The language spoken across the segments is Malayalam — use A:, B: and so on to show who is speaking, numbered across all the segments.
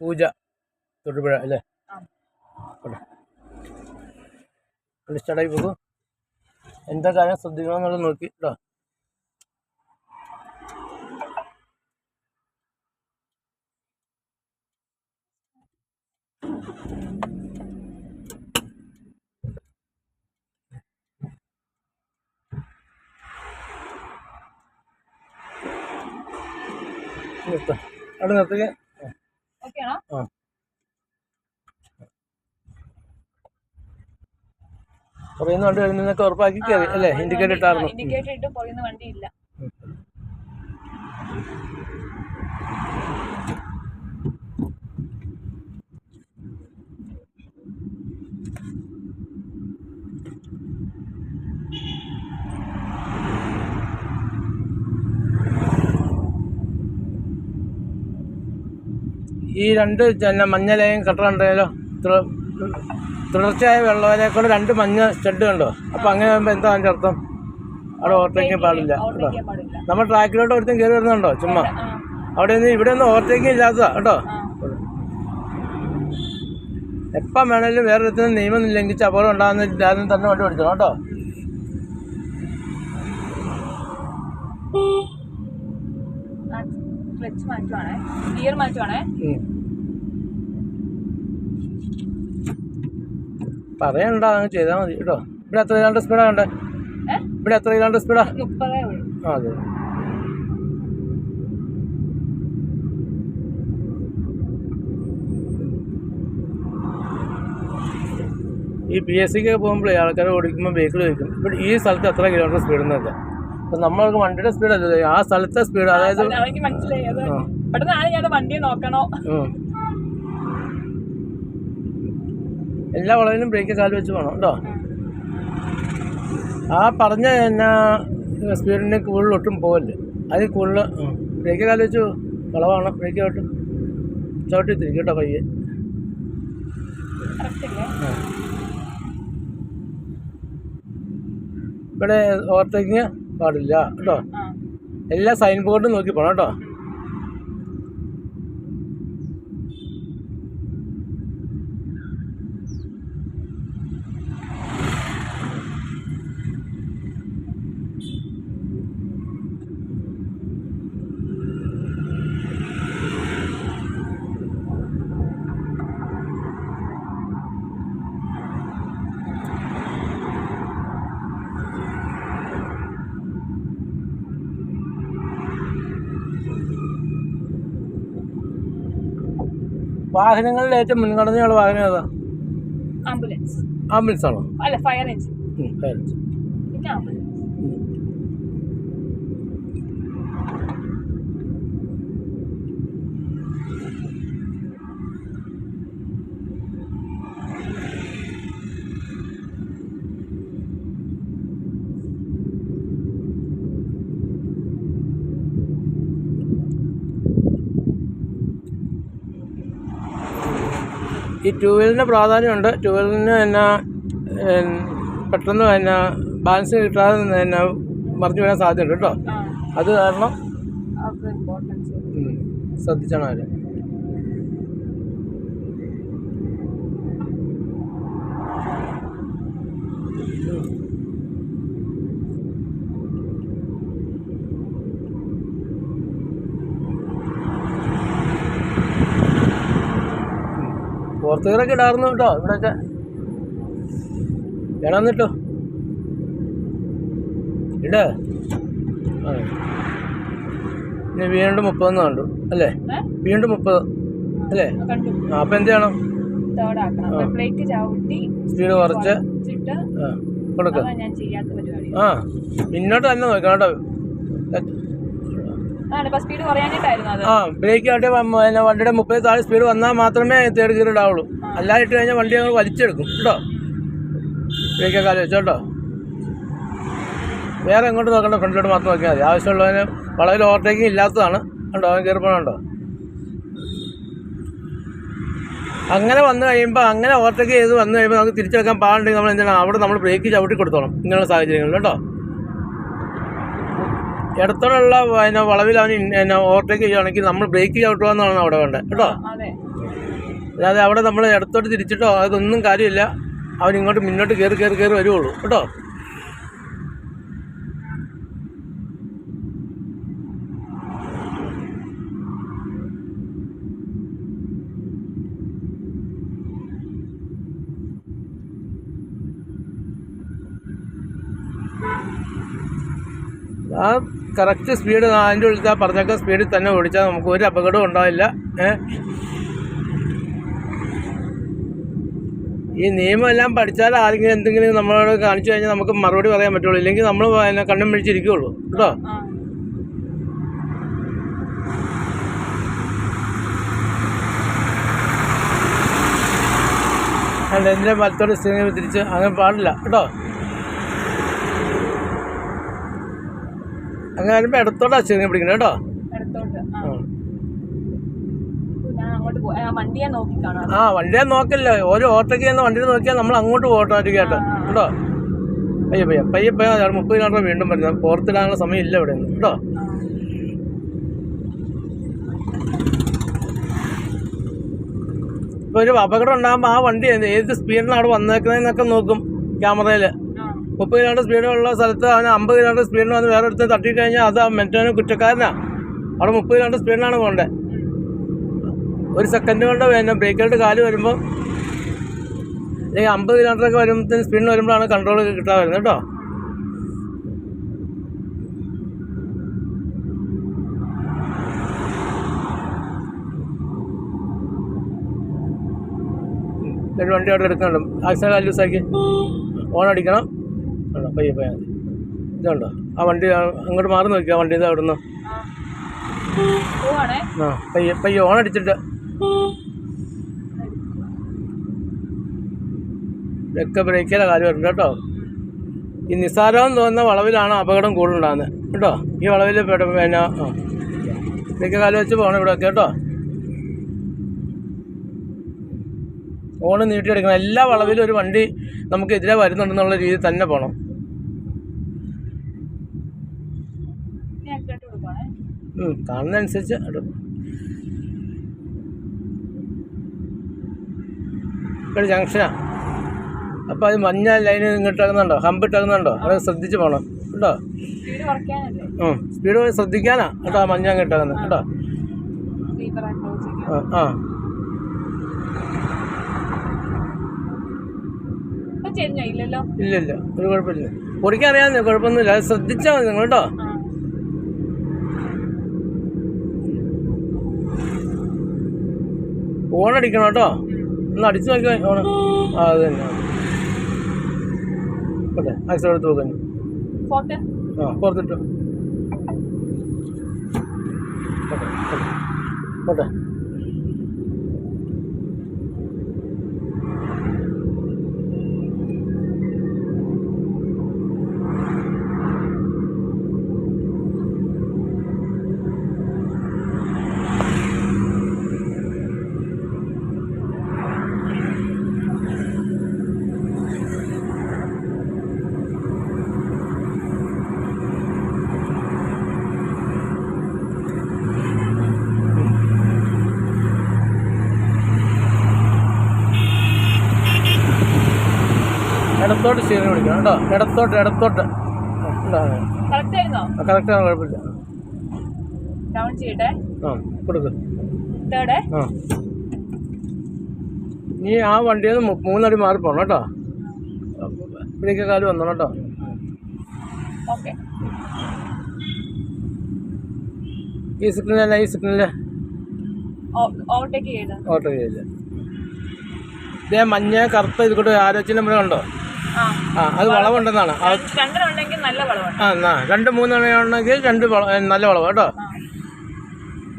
A: പൂജ തൊടുപുഴ അല്ലേ? സ്റ്റാർട്ടായി പോകും. എന്താ കാര്യം ശ്രദ്ധിക്കണമെന്നുള്ളത് നോക്കി കേട്ടോ. അവിടെ നിർത്തുക. ആ പുറയുന്ന വണ്ടി വരുന്നതൊക്കെ ഉറപ്പാക്കി കയറി അല്ലേ? ഇൻഡിക്കേറ്റർ ഇട്ടായിരുന്നു. ഈ രണ്ട് മഞ്ഞ ലൈൻ കട്ടറുണ്ടല്ലോ, തുടർച്ചയായ വെള്ളവരെ കൊണ്ട് രണ്ട് മഞ്ഞ സ്റ്റഡ് കണ്ടോ? അപ്പം അങ്ങനെ ആകുമ്പോൾ എന്താ അതിൻ്റെ അർത്ഥം? അവിടെ ഓവർടേക്കിങ് പാടില്ല കേട്ടോ. നമ്മൾ ട്രാക്കിലോട്ട് ഒരുത്തും കയറി വരുന്നുണ്ടോ ചുമ്മാ? അവിടെ നിന്ന് ഇവിടെ ഒന്നും ഓവർടേക്കിങ് ഇല്ലാത്തതാ കേട്ടോ. എപ്പം വേണേലും വേറൊരുത്തിന് നിയമം ലംഘിച്ച് അപകടം ഉണ്ടാകുന്ന ആദ്യം തന്നെ വണ്ടി ഓടിക്കണം കേട്ടോ. പറയണ്ട, അങ്ങ് ചെയ്താൽ മതി കേട്ടോ. ഇവിടെ എത്ര കിലോമീറ്റർ സ്പീഡാ കണ്ടേ? ഇവിടെ എത്ര കിലോമീറ്റർ സ്പീഡാ? അതെ. ഈ PSCക്ക് പോകുമ്പോഴേ ആൾക്കാർ ഓടിക്കുമ്പോൾ വെഹിക്കിൾ ചോദിക്കും ഇവിടെ ഈ സ്ഥലത്ത് എത്ര കിലോമീറ്റർ സ്പീഡ് എന്നൊക്കെ. അപ്പം നമ്മൾക്ക് വണ്ടിയുടെ സ്പീഡ് അല്ലേ, ആ സ്ഥലത്തെ സ്പീഡ്. അതായത് എല്ലാ വളവിലും ബ്രേക്ക് കാല് വെച്ച് വേണം കേട്ടോ. ആ പറഞ്ഞ എന്നാ സ്പീഡിന് കൂടുതൽ ഒട്ടും പോകല്ലേ. അതിൽ കൂടുതൽ ബ്രേക്ക് കാല് വെച്ച് വളവാണ്. ബ്രേക്ക് ചവിട്ടി തിരിക്കും കേട്ടോ പയ്യെ. ഇവിടെ ഓവർടേക്കിങ് പാടില്ല കേട്ടോ. എല്ലാ സൈൻ ബോർഡും നോക്കി പോകണം കേട്ടോ. വാഹനങ്ങളിൽ ഏറ്റവും മുൻഗണനയുള്ള വാഹനം ഏതാ? ആംബുലൻസ് ആണോ?
B: അല്ല, ഫയർ എഞ്ചിൻ.
A: ഈ ടൂ വീലറിന് പ്രാധാന്യമുണ്ട്. ടൂ വീലറിന് എന്നാ പെട്ടെന്ന് എന്നാ ബാലൻസ് കിട്ടാതെ എന്നാ മറിഞ്ഞു വീഴാൻ സാധ്യതയുണ്ട് കേട്ടോ. അത് കാരണം ശ്രദ്ധിച്ചാണ് അവർ. പുറത്തുകയൊക്കെ ഇടാറുന്നു കേട്ടോ. ഇവിടെയൊക്കെ ഇടാന്നിട്ടോ ഇട. ഇനി വീണ്ടും 30 കണ്ടു അല്ലേ? വീണ്ടും 30 അല്ലേ? അപ്പം എന്ത് ചെയ്യണം? സ്പീഡ് കുറച്ച് കൊടുക്ക. മുന്നോട്ട് തന്നെ നോക്കണം കേട്ടോ. ബ്രേക്ക് ആട്ടെ വണ്ടിയുടെ 30 താഴെ സ്പീഡ് വന്നാൽ മാത്രമേ തേർഡ് ഗിയർ ഇടാവുള്ളൂ. അല്ലാതെ ഇട്ട് കഴിഞ്ഞാൽ വണ്ടി ഞങ്ങൾ വലിച്ചെടുക്കും കേട്ടോ. ബ്രേക്കൊക്കെ കാലം വെച്ചോട്ടോ. വേറെ എങ്ങോട്ട് നോക്കണ്ട, ഫ്രണ്ടിലോട്ട് മാത്രം നോക്കിയാൽ മതി. ആവശ്യമുള്ളതിന് വളരെ ഓവർടേക്കിങ് ഇല്ലാത്തതാണ് കണ്ടോ. അവൻ കയറി പോകണുണ്ടോ? അങ്ങനെ വന്നു കഴിയുമ്പോൾ, അങ്ങനെ ഓവർടേക്ക് ചെയ്ത് വന്നു കഴിയുമ്പോൾ നമുക്ക് തിരിച്ചെടുക്കാൻ പാടുണ്ടെങ്കിൽ നമ്മൾ എന്താണ് അവിടെ നമ്മൾ ബ്രേക്ക് ചവിട്ടി കൊടുത്തോണം ഇങ്ങനെയുള്ള സാഹചര്യങ്ങളിൽ കേട്ടോ. ഇടത്തോടുള്ള പിന്നെ വളവിൽ അവൻ ഓവർടേക്ക് ചെയ്യുകയാണെങ്കിൽ നമ്മൾ ബ്രേക്ക് ചവിട്ടുകയെന്നാണ് അവിടെ വേണ്ടത് കേട്ടോ. അല്ലാതെ അവിടെ നമ്മൾ ഇടത്തോട്ട് തിരിച്ചിട്ടോ അതൊന്നും കാര്യമില്ല. അവൻ ഇങ്ങോട്ട് മുന്നോട്ട് കയറി വരുവുള്ളൂ കേട്ടോ. ആ കറക്റ്റ് സ്പീഡ് അതിൻ്റെ ഉള്ളിൽ പറഞ്ഞേക്ക സ്പീഡിൽ തന്നെ ഓടിച്ചാൽ നമുക്ക് ഒരു അപകടവും ഉണ്ടാവില്ല. ഈ നിയമം എല്ലാം പഠിച്ചാൽ ആരെങ്കിലും എന്തെങ്കിലും നമ്മളോട് കാണിച്ചു കഴിഞ്ഞാൽ നമുക്ക് മറുപടി പറയാൻ പറ്റുള്ളൂ. ഇല്ലെങ്കിൽ നമ്മൾ കണ്ണും പിടിച്ചിരിക്കുകയുള്ളൂ കേട്ടോ. അല്ല എൻ്റെ വലത്തോട് തിരിച്ച് അങ്ങനെ പാടില്ല കേട്ടോ. അങ്ങനെ വരുമ്പോൾ ഇടത്തോട്ടാ സ്റ്റിയറിംഗ് പിടിക്കണം കേട്ടോ. ആ വണ്ടിയെ നോക്കില്ല, ഓരോ ഓട്ടോക്ക് ചെയ്യുന്ന വണ്ടിയിൽ നോക്കിയാൽ നമ്മൾ അങ്ങോട്ട് ഓട്ടോമാറ്റിക്കായിട്ട് കേട്ടോ. പയ്യെ 30 കിലോമീറ്റർ വീണ്ടും വരുന്നത്. പുറത്തിടാനുള്ള സമയം ഇല്ല ഇവിടെ നിന്ന് കേട്ടോ. ഇപ്പോൾ ഒരു അപകടം ഉണ്ടാകുമ്പോൾ ആ വണ്ടി ഏത് സ്പീഡിലാണ് അവിടെ വന്നേക്കുന്നതെന്നൊക്കെ നോക്കും ക്യാമറയിൽ. 30 കിലോമീറ്റർ സ്പീഡുള്ള സ്ഥലത്ത് അവന് 50 കിലോമീറ്റർ സ്പീഡിന് വന്ന് വേറെ അടുത്ത് തട്ടിക്കഴിഞ്ഞാൽ അത് മറ്റവന് കുറ്റക്കാരനാണ്. അവിടെ 30 കിലോമീറ്റർ സ്പീഡിലാണ് പോകേണ്ടത്. ഒരു സെക്കൻഡ് കൊണ്ട് പിന്നെ ബ്രേക്കിലോട്ട് കാല് വരുമ്പോൾ അല്ലെങ്കിൽ 50 കിലോമീറ്ററൊക്കെ വരുമ്പോഴത്തേന് സ്പീഡിന് വരുമ്പോഴാണ് കൺട്രോൾ കിട്ടാൻ വരുന്നത് കേട്ടോ. ഒരു വണ്ടി അവിടെ എടുക്കുന്നുണ്ട്. ആക്സിഡൻറ്റ് കാല് ലൂസാക്കി ഓൺ അടിക്കണം. പയ്യെ മതി. ഇതുണ്ടോ ആ വണ്ടി അങ്ങോട്ട് മാറി നോക്കിയാ വണ്ടി ഇതാ അവിടെ നിന്ന്. ആ പയ്യെ ഓൺ അടിച്ചിട്ട് ഇതൊക്കെ ബ്രേക്കിലെ കാര്യം വരുന്നുണ്ട് കേട്ടോ. ഈ നിസ്സാരം തോന്നുന്ന വളവിലാണ് അപകടം കൂടുതലുണ്ടാകുന്നത് കേട്ടോ. ഈ വളവിൽ പിന്നെ ബ്രേക്ക് കാല് വെച്ച് പോകണം ഇവിടെയൊക്കെ കേട്ടോ. ഓണ് നീട്ടിയെടുക്കണം. എല്ലാ വളവിലും ഒരു വണ്ടി നമുക്ക് എതിരെ വരുന്നുണ്ടെന്നുള്ള രീതിയിൽ തന്നെ പോകണം. കാണുന്നതനുസരിച്ച് ഇവിടെ ജംഗ്ഷനാ. അപ്പോൾ അത് മഞ്ഞ ലൈന് ഇങ്ങോട്ടാകുന്നുണ്ടോ, ഹമ്പ് ഇട്ടാകുന്നുണ്ടോ, അത് ശ്രദ്ധിച്ച് പോകണം കേട്ടോ. സ്പീഡ് ശ്രദ്ധിക്കാനാ കേട്ടോ. മഞ്ഞ ഇങ്ങോട്ടാകുന്നത് കേട്ടോ. ആ ഇല്ല ഒരു കുഴപ്പമില്ല. ഓടിക്കാൻ അറിയാമെന്നേ, കുഴപ്പമൊന്നുമില്ല. അത് ശ്രദ്ധിച്ചാൽ മതി നിങ്ങൾ കേട്ടോ. ഓണടിക്കണം കേട്ടോ. ഒന്ന് അടിച്ചു നോക്കി ഓണം. ആ അത് തന്നെ ഓട്ടെ. ആക്സിഡന്റ് എടുത്ത് നോക്കാൻ പുറത്തിട്ടു ഓട്ടെ. ഇടത്തോട്ട് സ്റ്റിയറിംഗ് പിടിക്കണം കേട്ടോ. ഇടത്തോട്ട് കറക്റ്റാണ്, കുഴപ്പമില്ല. കൊടുക്ക്. നീ ആ വണ്ടിയിൽ നിന്ന് 3 അടി മാറി പോകണം കേട്ടോ. ഇവിടേക്ക് കാല് വന്നോ കേട്ടോ. ഈ സിഗ്നലല്ല, ഈ സിഗ്നല് ഓവർടേക്ക് ചെയ്യില്ല. ഇതേ മഞ്ഞ കറുത്ത ഇത് കൂടെ ആലോചന നമ്മൾ കണ്ടോ. അത് വളവുണ്ടെന്നാണ്. 2-3 ഉണ്ടെങ്കിൽ 2 നല്ല വളവ് കേട്ടോ.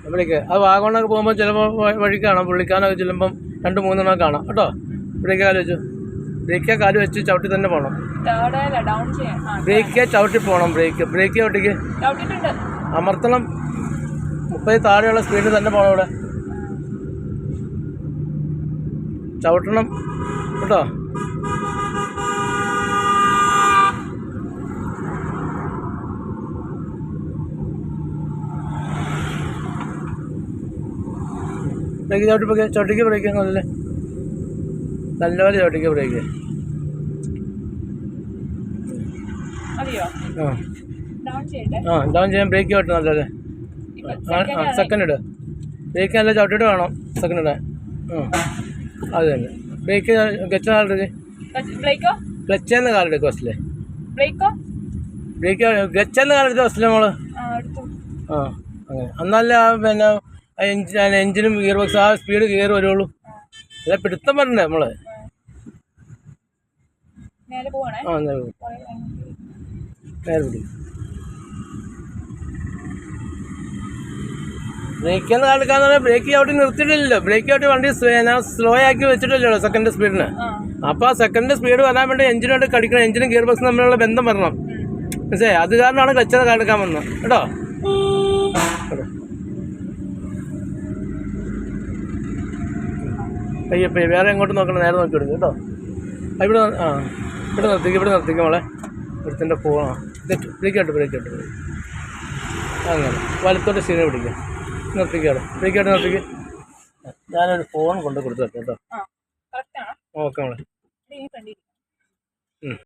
A: ഇവിടേക്ക് അത് വാഗമണ്ണൊക്കെ പോകുമ്പോൾ ചിലപ്പോൾ വഴി കാണാം. പുള്ളിക്കാനൊക്കെ ചെല്ലുമ്പം 2-3 കാണാം കേട്ടോ. ഇവിടേക്ക് കാല് വെച്ച് ചവിട്ടി തന്നെ പോകണം. ബ്രേക്ക് ചവിട്ടി പോകണം. ബ്രേക്ക് ചവിട്ടിക്ക് അമർത്തണം. 30 താഴെയുള്ള സ്പീഡിൽ തന്നെ പോകണം. ഇവിടെ ചവിട്ടണം കേട്ടോ. ബ്രേക്ക് ചവിട്ടിക്ക് ബ്രേക്ക് നല്ലപോലെ ചവിട്ടിക്ക് ബ്രേക്ക്. ഡൗൺ ചെയ്യാൻ ബ്രേക്ക് ചവിട്ട് നല്ലത്. സെക്കൻഡ് ഇട്. ബ്രേക്ക് നല്ല ചവിട്ടിട്ട് വേണം സെക്കൻഡ് ഇടാൻ. അത് തന്നെ. ബ്രേക്ക് ക്ലച്ച് കാലെടുക്ക്. ക്ലച്ചെന്ന് കാലെടുക്കുക ഫസ്റ്റിലെ. ബ്രേക്ക് ക്ലച്ചെന്ന് കാലെടുത്ത് ഫസ്റ്റിലെ മോള്. അങ്ങനെ എന്നല്ല പിന്നെ എഞ്ചിനും ഗിയർ ബോക്സ് ആ സ്പീഡ് കയറി വരുള്ളൂ. അല്ല പിടുത്തം പറഞ്ഞേ നമ്മള്. നേരെ പിടി. ബ്രേക്ക് എന്ന് കാണിക്കാന്ന് പറഞ്ഞാൽ ബ്രേക്ക് ചവിട്ടി നിർത്തിയിട്ടില്ലല്ലോ. ബ്രേക്ക് ചവിട്ടി വണ്ടി സ്ലോ ആക്കി വെച്ചിട്ടില്ലല്ലോ സെക്കൻഡ് സ്പീഡിന്. അപ്പോൾ ആ സെക്കൻഡ് സ്പീഡ് വരാൻ വേണ്ടി എഞ്ചിനോട്ട് കടിക്കണം. എഞ്ചിനും ഗിയർ ബോക്സും തമ്മിലുള്ള ബന്ധം വരണം. മനസ്സിലായി? അത് കാരണമാണ് ക്ലച്ചെന്ന് കാണിക്കാൻ വന്നത് കേട്ടോ. പയ്യപ്പയ്യ വേറെ എങ്ങോട്ട് നോക്കണം, നേരെ നോക്കി കൊടുക്കും കേട്ടോ. ഇവിടെ ഇവിടെ നിർത്തിക്കും മോളെ. ഇവിടുത്തെ പോകണം. ബ്രേക്ക് അങ്ങനെ വലത്തോട്ട് സീനെ പിടിക്കുക. നിർത്തിക്കാട് നിർത്തിക്ക്. ഞാനൊരു ഫോൺ കൊണ്ട് കൊടുത്തു കേട്ടോ. ഓക്കെ മോളെ.